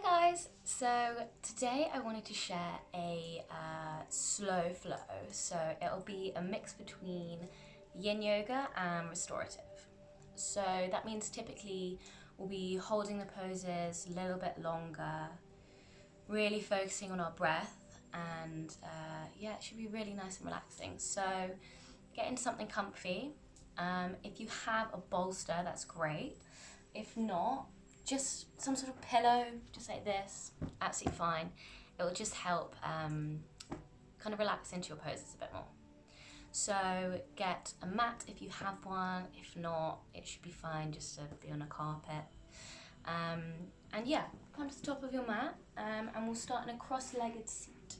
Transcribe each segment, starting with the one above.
Hi guys! So today I wanted to share a slow flow. So it'll be a mix between yin yoga and restorative. So that means typically we'll be holding the poses a little bit longer, really focusing on our breath, and yeah, it should be really nice and relaxing. So get into something comfy. If you have a bolster, that's great. If not, just some sort of pillow, just like this, absolutely fine. It will just help kind of relax into your poses a bit more. So get a mat if you have one. If not, it should be fine just to be on a carpet. And yeah, come to the top of your mat and we'll start in a cross-legged seat.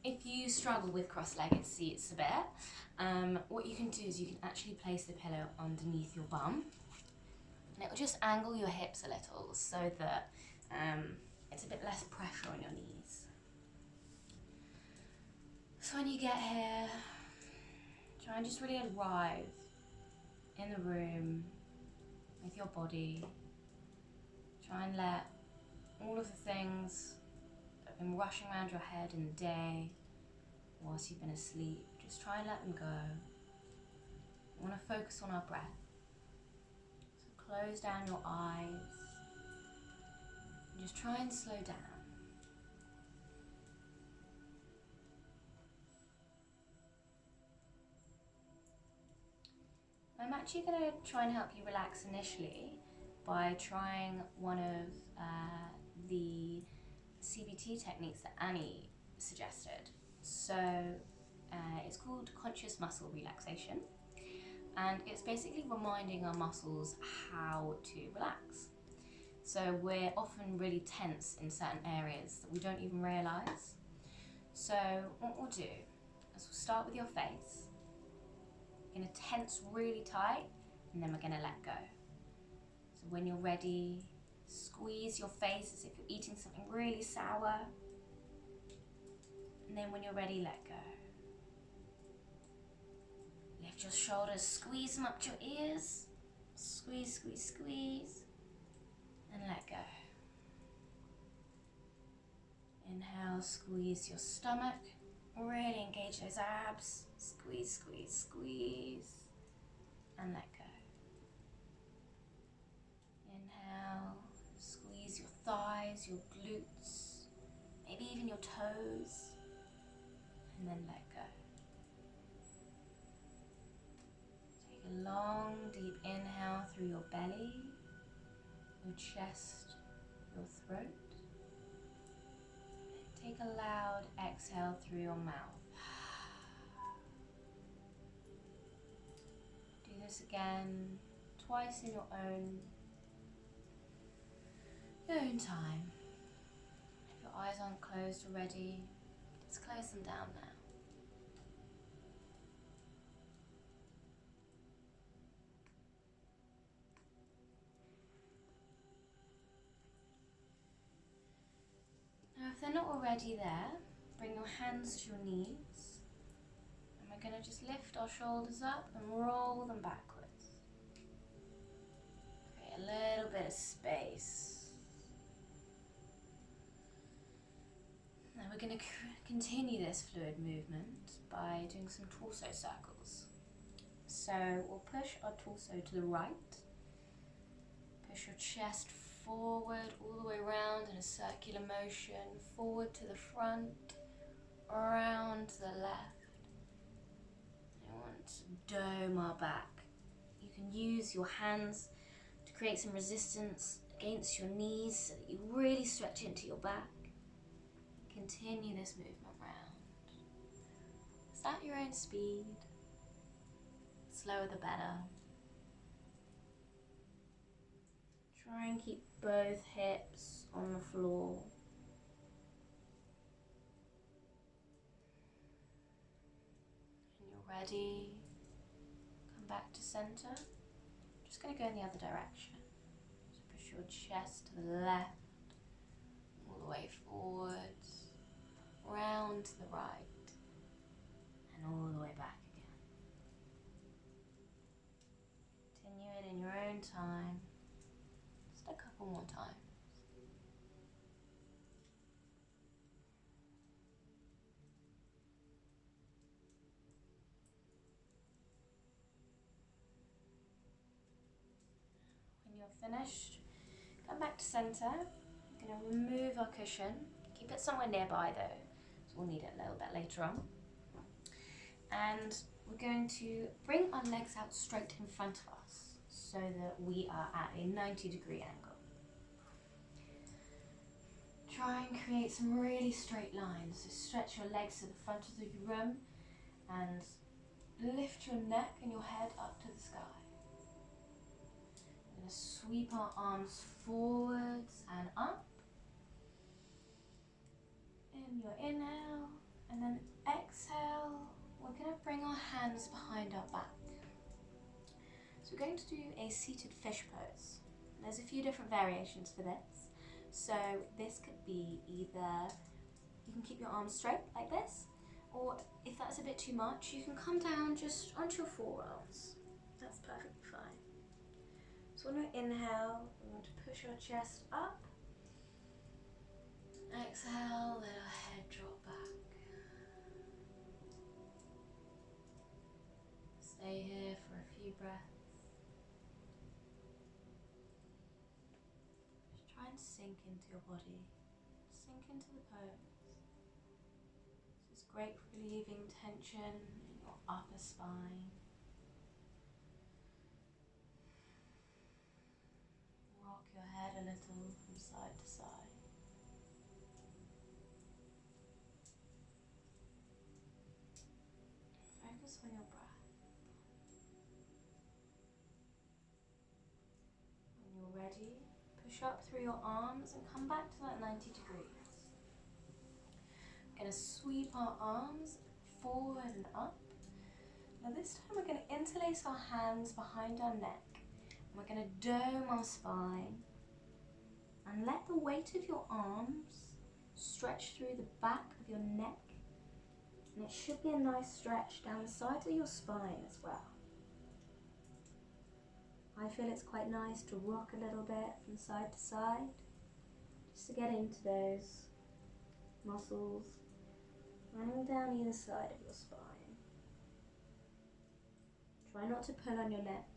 If you struggle with cross-legged seats a bit, what you can do is you can actually place the pillow underneath your bum. And it will just angle your hips a little so that it's a bit less pressure on your knees. So when you get here, try and just really arrive in the room with your body. Try and let all of the things that have been rushing around your head in the day whilst you've been asleep, just try and let them go. We want to focus on our breath. Close down your eyes and just try and slow down. I'm actually going to try and help you relax initially by trying one of the CBT techniques that Annie suggested. So it's called conscious muscle relaxation. And it's basically reminding our muscles how to relax. So we're often really tense in certain areas that we don't even realise. So what we'll do is we'll start with your face. We're going to tense really tight and then we're going to let go. So when you're ready, squeeze your face as if you're eating something really sour. And then when you're ready, let go. Lift your shoulders, squeeze them up to your ears. Squeeze, squeeze, squeeze. And let go. Inhale, squeeze your stomach. Really engage those abs. Squeeze, squeeze, squeeze. And let go. Inhale, squeeze your thighs, your glutes, maybe even your toes. And then let go. A long, deep inhale through your belly, your chest, your throat. Take a loud exhale through your mouth. Do this again, twice in your own time. If your eyes aren't closed already, let's close them down now. Now if they're not already there, bring your hands to your knees and we're going to just lift our shoulders up and roll them backwards. Create a little bit of space. Now we're going to continue this fluid movement by doing some torso circles. So we'll push our torso to the right, push your chest forward all the way around in a circular motion, forward to the front, around to the left. I want to dome our back. You can use your hands to create some resistance against your knees so that you really stretch into your back. Continue this movement round. It's at your own speed. Slower the better. Try and keep both hips on the floor. When you're ready, come back to center. Just going to go in the other direction. So push your chest to the left, all the way forwards, round to the right, and all the way back again. Continue it in your own time. A couple more times. we're finished. Come back to center. We're going to remove our cushion. Keep it somewhere nearby though, so we'll need it a little bit later on. And we're going to bring our legs out straight in front of us so that we are at a 90-degree angle. Try and create some really straight lines. So stretch your legs to the front of the room and lift your neck and your head up to the sky. We're going to sweep our arms forwards and up. In your inhale, and then exhale, we're going to bring our hands behind our back. So we're going to do a seated fish pose. There's a few different variations for this. So this could be either, you can keep your arms straight like this, or if that's a bit too much, you can come down just onto your forearms. That's perfectly fine. So on your inhale, we want to push our chest up. Exhale, let our head drop back. Stay here for a few breaths. Just try and sink into your body. Sink into the pose. This is great for relieving tension in your upper spine. Rock your head a little from side to side. Focus on your breath. When you're ready, push up through your arms and come back to that 90 degrees. We're going to sweep our arms forward and up. Now this time we're going to interlace our hands behind our neck. And we're going to dome our spine and let the weight of your arms stretch through the back of your neck. And it should be a nice stretch down the sides of your spine as well. I feel it's quite nice to rock a little bit from side to side, just to get into those muscles running down either side of your spine. Try not to pull on your neck,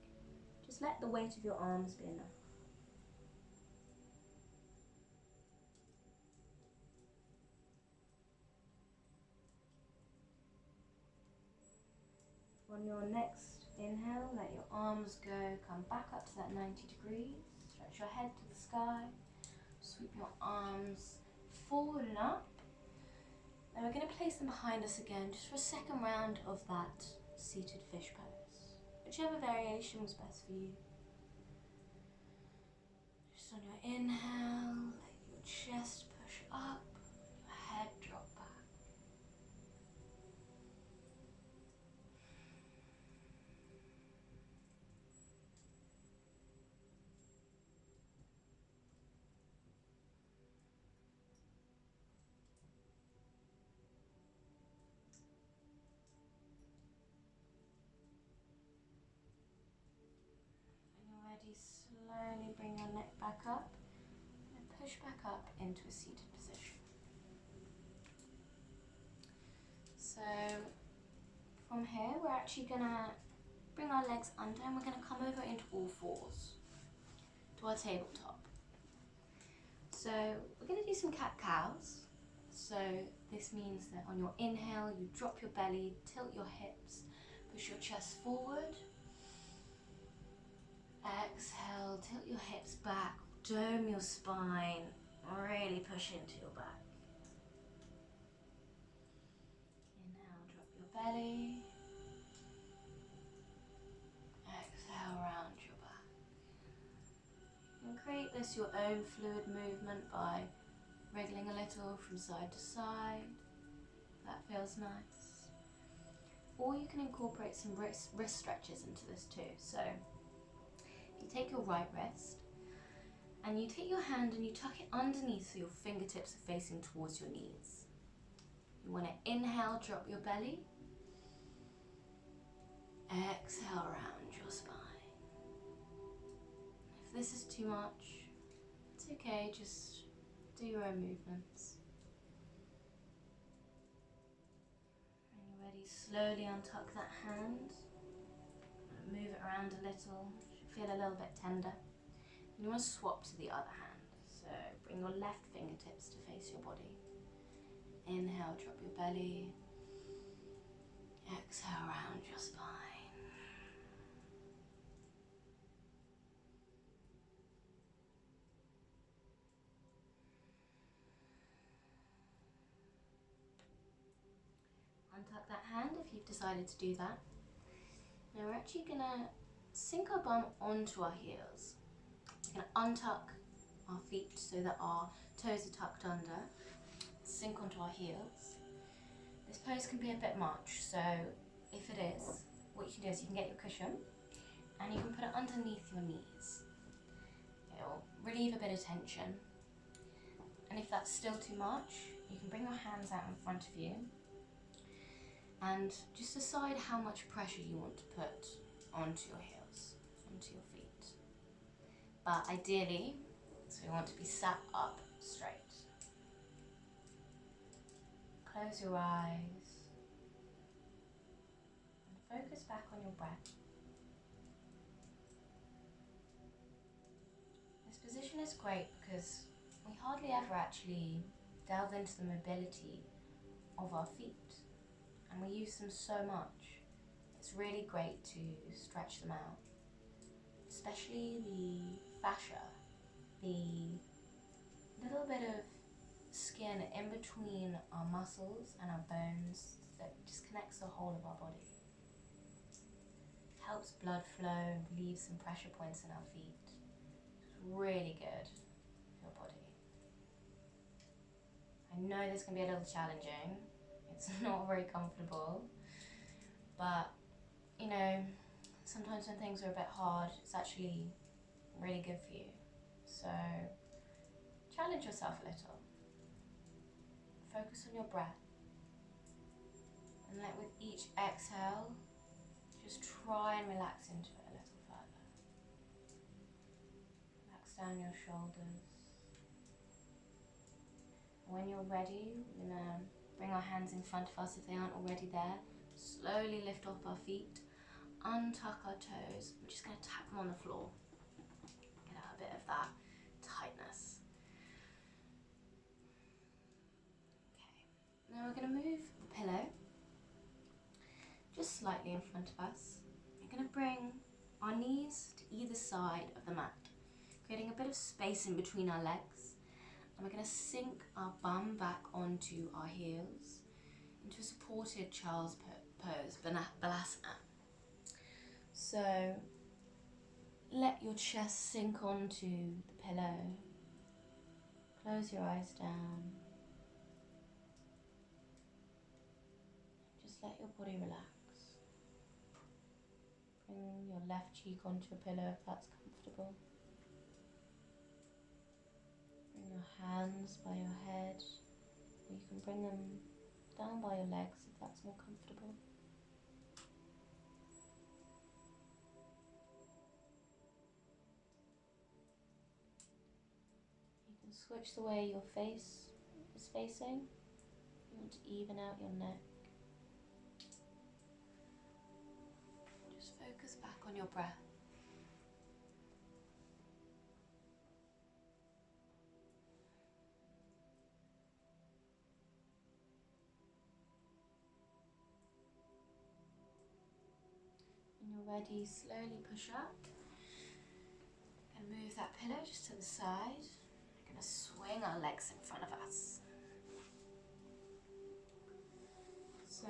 just let the weight of your arms be enough. On your next inhale, let your arms go, come back up to that 90 degrees, stretch your head to the sky, sweep your arms forward and up. Then we're going to place them behind us again, just for a second round of that seated fish pose. Whichever variation was best for you. Just on your inhale, let your chest push up, your head drop back. Slowly bring your neck back up and push back up into a seated position. So from here we're actually going to bring our legs under and we're going to come over into all fours to our tabletop. So we're going to do some cat-cows. So this means that on your inhale you drop your belly, tilt your hips, push your chest forward. Exhale, tilt your hips back, dome your spine, really push into your back. Inhale, drop your belly. Exhale, round your back. And create this your own fluid movement by wriggling a little from side to side. That feels nice. Or you can incorporate some wrist stretches into this too. So you take your right wrist and you take your hand and you tuck it underneath so your fingertips are facing towards your knees. You want to inhale, drop your belly. Exhale, round your spine. If this is too much, it's okay, just do your own movements. When you're ready, slowly untuck that hand. Move it around a little. Feel a little bit tender. You want to swap to the other hand. So bring your left fingertips to face your body. Inhale, drop your belly. Exhale, round your spine. Untuck that hand if you've decided to do that. Now we're actually going to sink our bum onto our heels. We're going to untuck our feet so that our toes are tucked under. Sink onto our heels. This pose can be a bit much, so if it is, what you can do is you can get your cushion and you can put it underneath your knees. It'll relieve a bit of tension. And if that's still too much, you can bring your hands out in front of you and just decide how much pressure you want to put onto your heels, onto your feet. But ideally, so we want to be sat up straight. Close your eyes and focus back on your breath. This position is great because we hardly ever actually delve into the mobility of our feet, and we use them so much. It's really great to stretch them out, especially the fascia, the little bit of skin in between our muscles and our bones that just connects the whole of our body. Helps blood flow and relieves some pressure points in our feet. It's really good for your body. I know this can be a little challenging. It's not very comfortable, but you know, sometimes when things are a bit hard, it's actually really good for you. So challenge yourself a little. Focus on your breath and let with each exhale, just try and relax into it a little further. Relax down your shoulders. When you're ready, we're going to bring our hands in front of us if they aren't already there. Slowly lift off our feet, untuck our toes. We're just going to tap them on the floor. Get out a bit of that tightness. Okay, now we're going to move the pillow just slightly in front of us. We're going to bring our knees to either side of the mat, creating a bit of space in between our legs. And we're going to sink our bum back onto our heels into a supported child's pose, Balasana. So let your chest sink onto the pillow. Close your eyes down. Just let your body relax. Bring your left cheek onto a pillow if that's comfortable. Bring your hands by your head, or you can bring them down by your legs if that's more comfortable. You can switch the way your face is facing. You want to even out your neck. Just focus back on your breath. When you're ready, slowly push up and move that pillow just to the side. We're going to swing our legs in front of us. So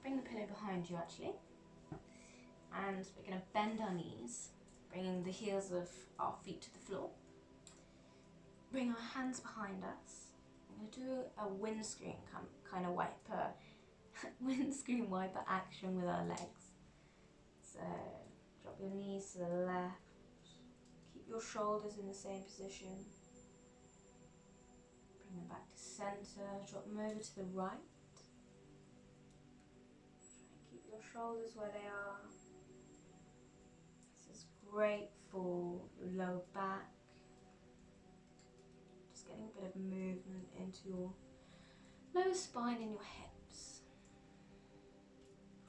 bring the pillow behind you actually, and we're going to bend our knees, bringing the heels of our feet to the floor. Bring our hands behind us. I'm going to do a windscreen kind of wiper, windscreen wiper action with our legs. So drop your knees to the left, keep your shoulders in the same position, bring them back to center, drop them over to the right. Try and keep your shoulders where they are. This is great for your lower back. Just getting a bit of movement into your lower spine and your hips.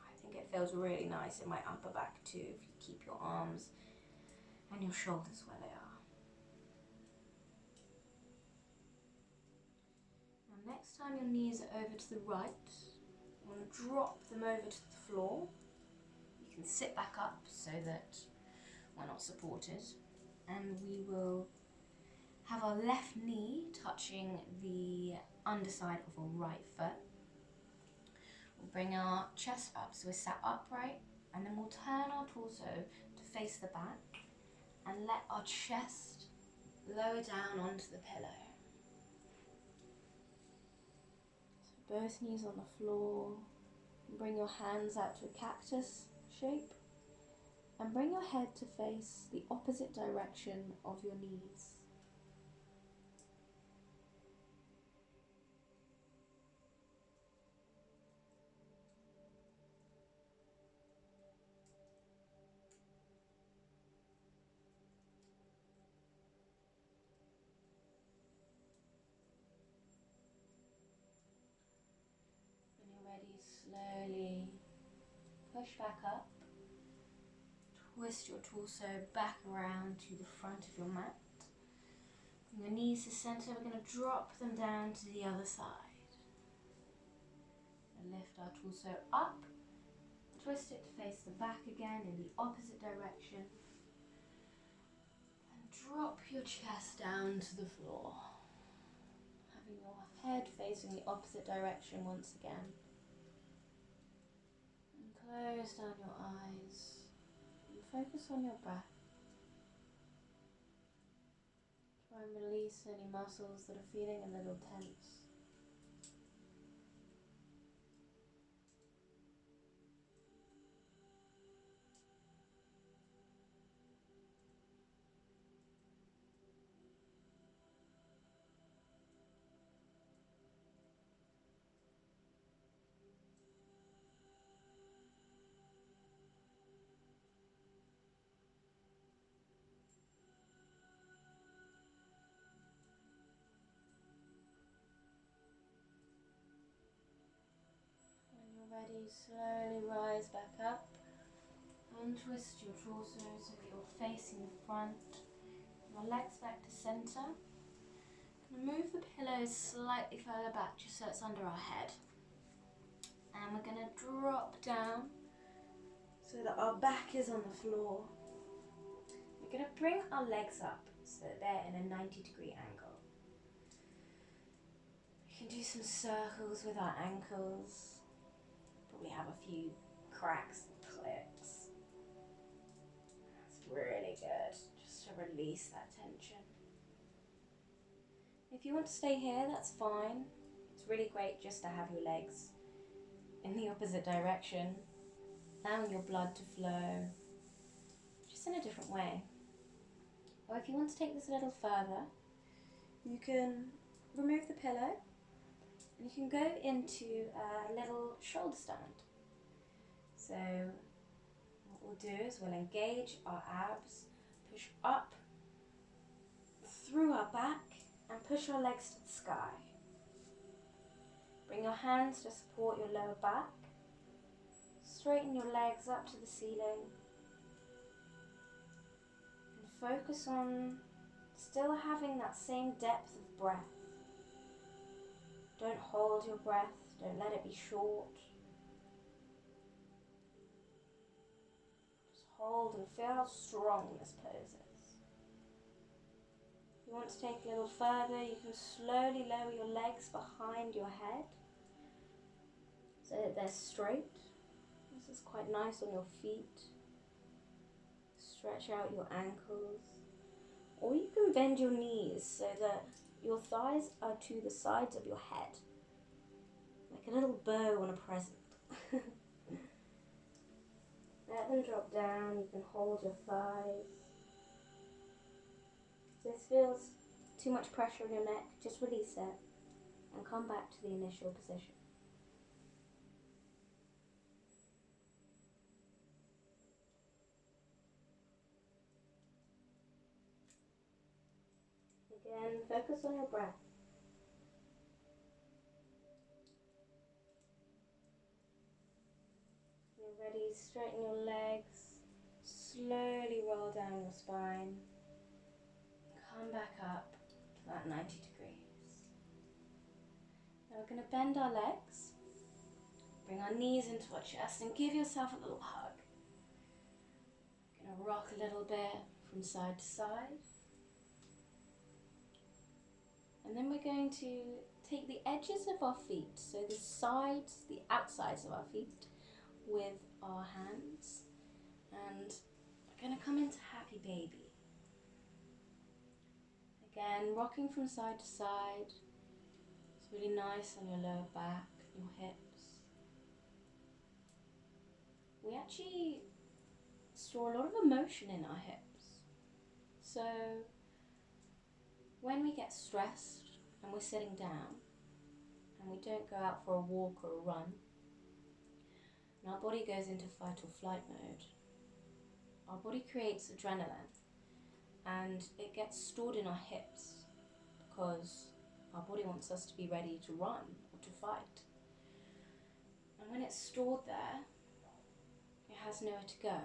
I think it feels really nice in my upper back too if you keep your arms and your shoulders where they are. time your knees are over to the right. You want to drop them over to the floor. You can sit back up so that we're not supported. And we will have our left knee touching the underside of our right foot. We'll bring our chest up so we're sat upright, and then we'll turn our torso to face the back and let our chest lower down onto the pillow. So both knees on the floor. Bring your hands out to a cactus shape and bring your head to face the opposite direction of your knees. Slowly push back up, twist your torso back around to the front of your mat. From your knees to center, we're going to drop them down to the other side. And lift our torso up, twist it to face the back again in the opposite direction. And drop your chest down to the floor. Having your head facing the opposite direction once again. Close down your eyes and focus on your breath. Try and release any muscles that are feeling a little tense. Ready, slowly rise back up and twist your torso so that you're facing the front. Your legs back to center. Move the pillows slightly further back just so it's under our head. And we're going to drop down so that our back is on the floor. We're going to bring our legs up so that they're in a 90-degree angle. We can do some circles with our ankles. We have a few cracks and clicks. That's really good, just to release that tension. If you want to stay here, that's fine. It's really great just to have your legs in the opposite direction, allowing your blood to flow, just in a different way. Or if you want to take this a little further, you can remove the pillow and you can go into a little shoulder stand. So what we'll do is we'll engage our abs, push up through our back and push our legs to the sky. Bring your hands to support your lower back. Straighten your legs up to the ceiling. And focus on still having that same depth of breath. Don't hold your breath, don't let it be short. Just hold and feel how strong this pose is. If you want to take a little further, you can slowly lower your legs behind your head so that they're straight. This is quite nice on your feet. Stretch out your ankles. Or you can bend your knees so that your thighs are to the sides of your head, like a little bow on a present. Let them drop down, you can hold your thighs. If this feels too much pressure on your neck, just release it and come back to the initial position. Again, focus on your breath. You're ready, straighten your legs, slowly roll down your spine, come back up to that 90 degrees. Now we're going to bend our legs, bring our knees into our chest and give yourself a little hug. Going to rock a little bit from side to side. And then we're going to take the edges of our feet, so the sides, the outsides of our feet, with our hands. And we're going to come into happy baby. Again, rocking from side to side. It's really nice on your lower back, your hips. We actually store a lot of emotion in our hips. So when we get stressed and we're sitting down and we don't go out for a walk or a run, and our body goes into fight or flight mode, our body creates adrenaline and it gets stored in our hips because our body wants us to be ready to run or to fight. And when it's stored there, it has nowhere to go.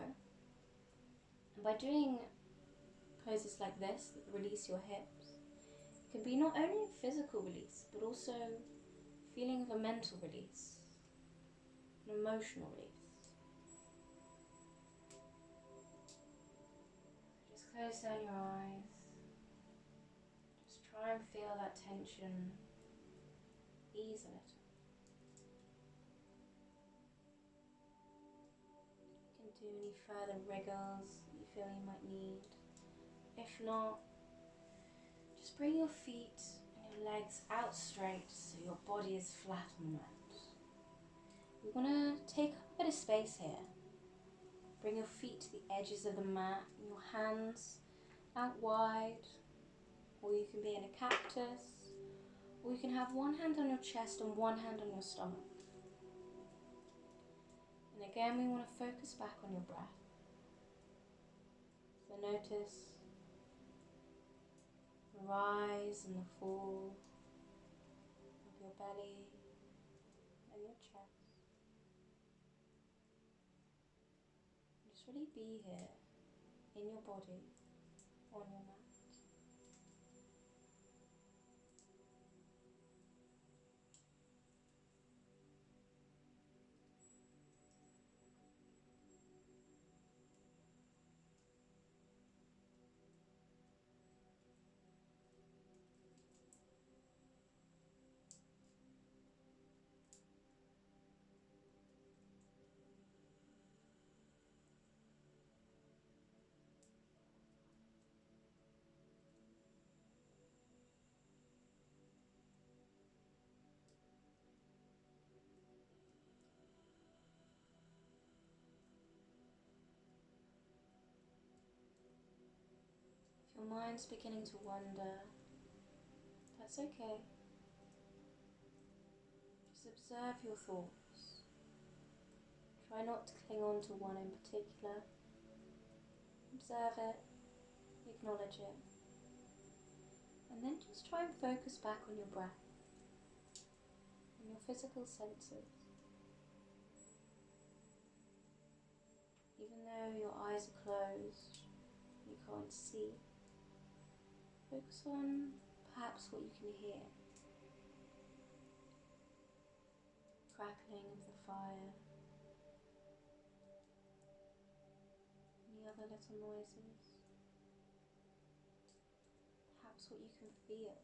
And by doing poses like this that release your hips, it can be not only a physical release, but also a feeling of a mental release, an emotional release. So just close down your eyes. Just try and feel that tension ease a little. You can do any further wriggles that you feel you might need. If not, just bring your feet and your legs out straight so your body is flat on the mat. We want to take up a bit of space here. Bring your feet to the edges of the mat and your hands out wide, or you can be in a cactus, or you can have one hand on your chest and one hand on your stomach. And again, we want to focus back on your breath. So notice the rise and the fall of your belly and your chest. Just really be here in your body, on your mat. If your mind's beginning to wander, that's okay. Just observe your thoughts. Try not to cling on to one in particular. Observe it, acknowledge it, and then just try and focus back on your breath and your physical senses. Even though your eyes are closed, you can't see, focus on perhaps what you can hear. Crackling of the fire, any other little noises, perhaps what you can feel,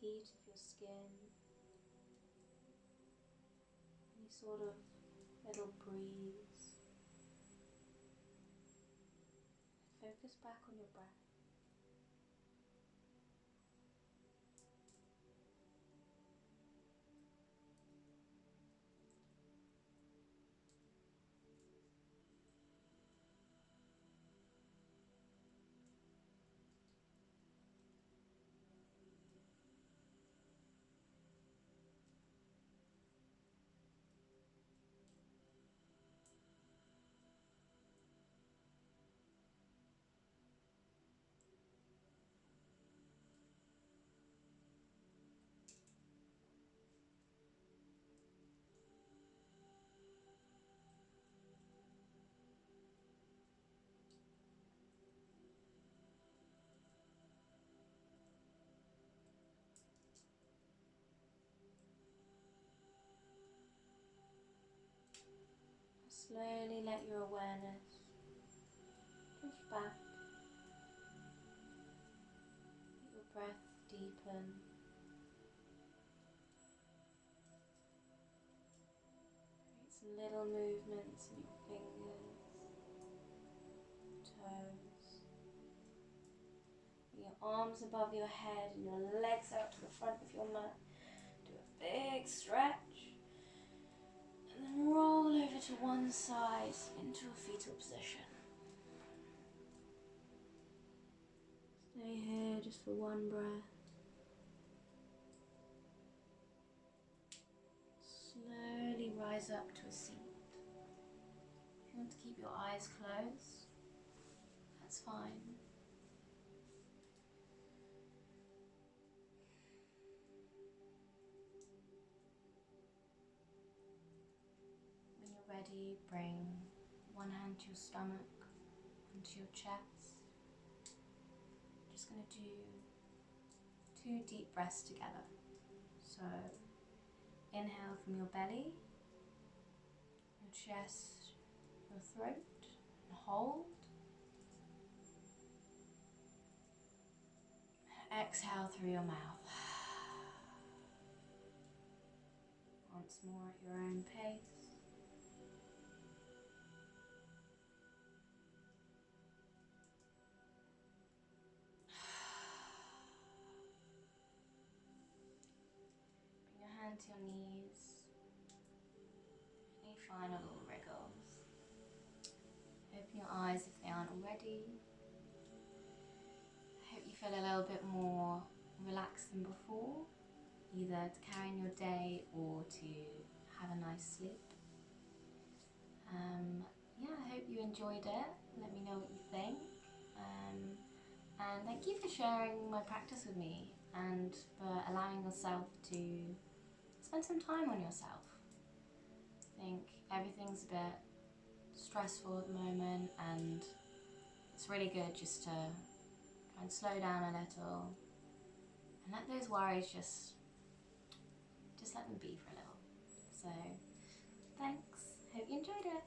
the heat of your skin, any sort of little breeze. Focus back on your breath. Slowly let your awareness drift back. Let your breath deepen. Create some little movements in your fingers, toes. Bring your arms above your head and your legs out to the front of your mat. Do a big stretch. And then roll over to one side into a fetal position. Stay here just for one breath. Slowly rise up to a seat. If you want to keep your eyes closed, that's fine. When you're ready, bring one hand to your stomach, one to your chest. Just going to do 2 deep breaths together. So inhale from your belly, your chest, your throat, and hold. Exhale through your mouth. Once more at your own pace. Bring your hand to your knees. Any final little wriggles. Open your eyes if they aren't already. I hope you feel a little bit more relaxed than before, either to carry on your day or to have a nice sleep. Yeah, I hope you enjoyed it. Let me know what you think. And thank you for sharing my practice with me and for allowing yourself to spend some time on yourself. I think everything's a bit stressful at the moment, and it's really good just to try and slow down a little and let those worries just let them be for a little. So thanks, hope you enjoyed it.